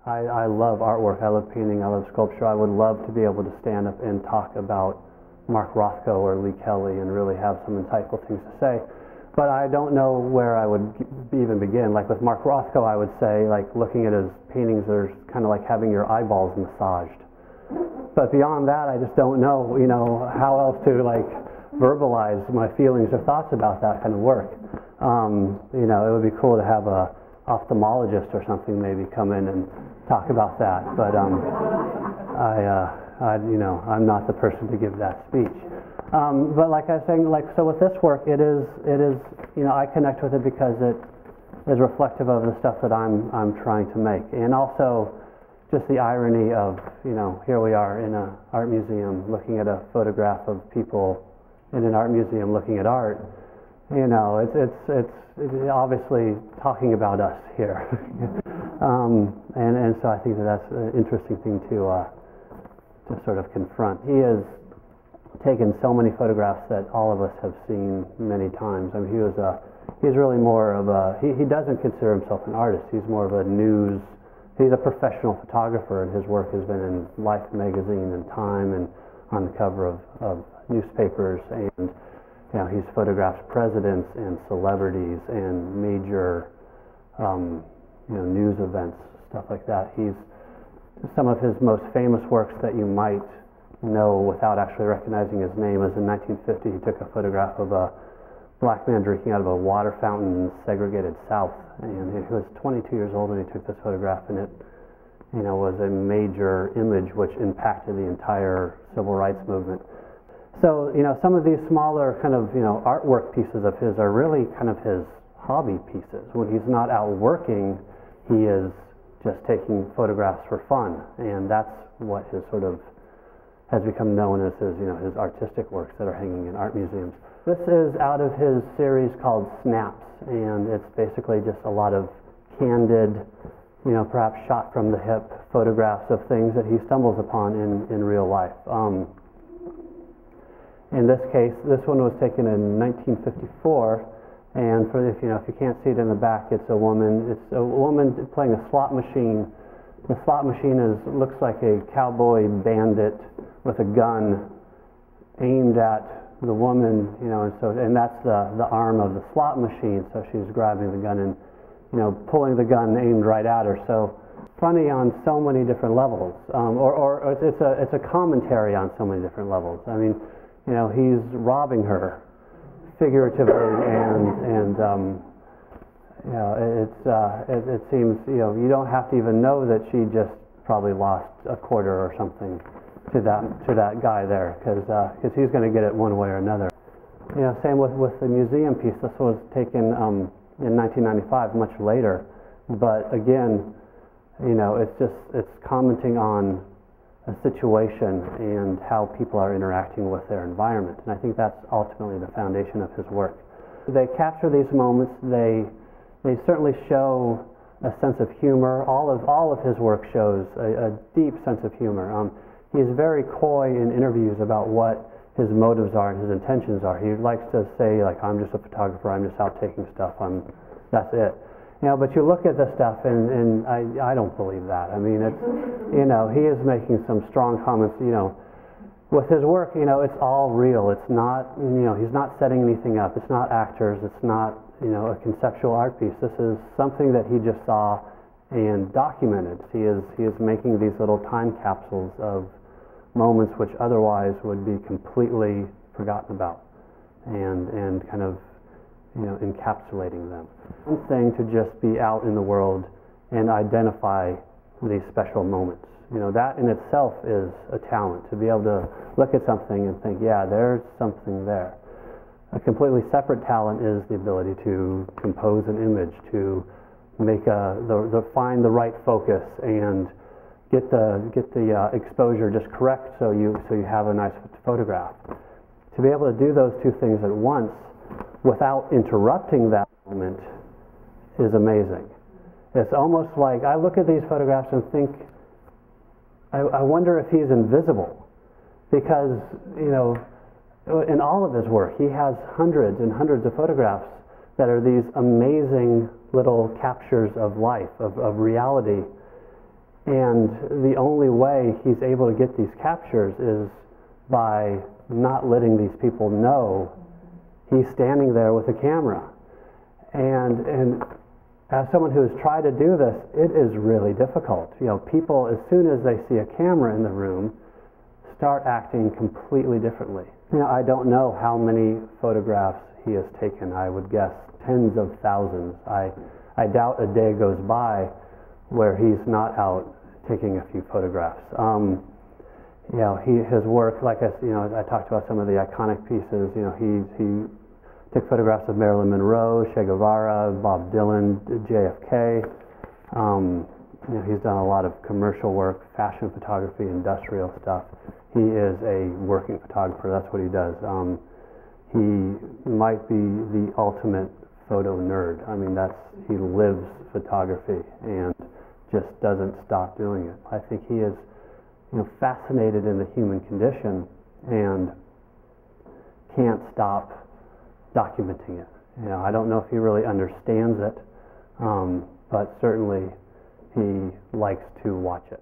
I love artwork. I love painting. I love sculpture. I would love to be able to stand up and talk about Mark Rothko or Lee Kelly and really have some insightful things to say. But I don't know where I would even begin. Like with Mark Rothko, I would say, like, looking at his paintings are kind of like having your eyeballs massaged. But beyond that, I just don't know, how else to, like, verbalize my feelings or thoughts about that kind of work. It would be cool to have a ophthalmologist or something maybe come in and talk about that. But I'm not the person to give that speech. But like I was saying, so with this work, it is, I connect with it because it is reflective of the stuff that I'm trying to make, and also just the irony of, here we are in an art museum looking at a photograph of people in an art museum looking at art. It's obviously talking about us here, and so I think that's an interesting thing to sort of confront. He has taken so many photographs that all of us have seen many times. I mean, he's really more of a, he doesn't consider himself an artist. He's more of a he's a professional photographer, and his work has been in Life magazine and Time and on the cover of newspapers, and he's photographed presidents and celebrities and major news events, stuff like that. Some of his most famous works that you might know without actually recognizing his name is in 1950 he took a photograph of a black man drinking out of a water fountain in segregated South, and he was 22 years old when he took this photograph, and it was a major image which impacted the entire civil rights movement. So some of these smaller kind of artwork pieces of his are really kind of his hobby pieces. When he's not out working, he is just taking photographs for fun, and that's what his sort of has become known as his artistic works that are hanging in art museums. This is out of his series called Snaps, and it's basically just a lot of candid, perhaps shot from the hip photographs of things that he stumbles upon in real life. In this case, this one was taken in 1954, and if you can't see it in the back, it's a woman playing a slot machine. The slot machine looks like a cowboy bandit with a gun aimed at the woman, and that's the arm of the slot machine. So she's grabbing the gun and, pulling the gun aimed right at her. So funny on so many different levels, or it's a commentary on so many different levels. I mean, he's robbing her figuratively, and it seems you don't have to even know that she just probably lost a quarter or something to that guy there, because he's going to get it one way or another. Same with the museum piece. This was taken in 1995, much later, but again, it's commenting on a situation and how people are interacting with their environment, and I think that's ultimately the foundation of his work. They capture these moments. They certainly show a sense of humor. All of his work shows a deep sense of humor. He's very coy in interviews about what his motives are and his intentions are. He likes to say, like, I'm just a photographer, I'm just out taking stuff, that's it. But you look at this stuff, and I don't believe that. I mean, it's, he is making some strong comments, with his work, it's all real. It's not, he's not setting anything up. It's not actors. It's not, a conceptual art piece. This is something that he just saw and documented. He is making these little time capsules of moments which otherwise would be completely forgotten about, and kind of, encapsulating them. One thing to just be out in the world and identify these special moments. That in itself is a talent, to be able to look at something and think, yeah, there's something there. A completely separate talent is the ability to compose an image, to make find the right focus and get the exposure just correct so you have a nice photograph. To be able to do those two things at once without interrupting that moment is amazing. It's almost like I look at these photographs and think, I wonder if he's invisible, because in all of his work he has hundreds and hundreds of photographs that are these amazing little captures of life, of reality, And the only way he's able to get these captures is by not letting these people know he's standing there with a camera. And as someone who has tried to do this, it is really difficult. You know, people, as soon as they see a camera in the room, start acting completely differently. You know, I don't know how many photographs he has taken. I would guess tens of thousands. I doubt a day goes by where he's not out taking a few photographs. You know, his work, like I talked about some of the iconic pieces. You know, he took photographs of Marilyn Monroe, Che Guevara, Bob Dylan, JFK. You know, he's done a lot of commercial work, fashion photography, industrial stuff. He is a working photographer. That's what he does. He might be the ultimate photo nerd. I mean, he lives photography and just doesn't stop doing it. I think he is, you know, fascinated in the human condition and can't stop documenting it. You know, I don't know if he really understands it, but certainly he likes to watch it.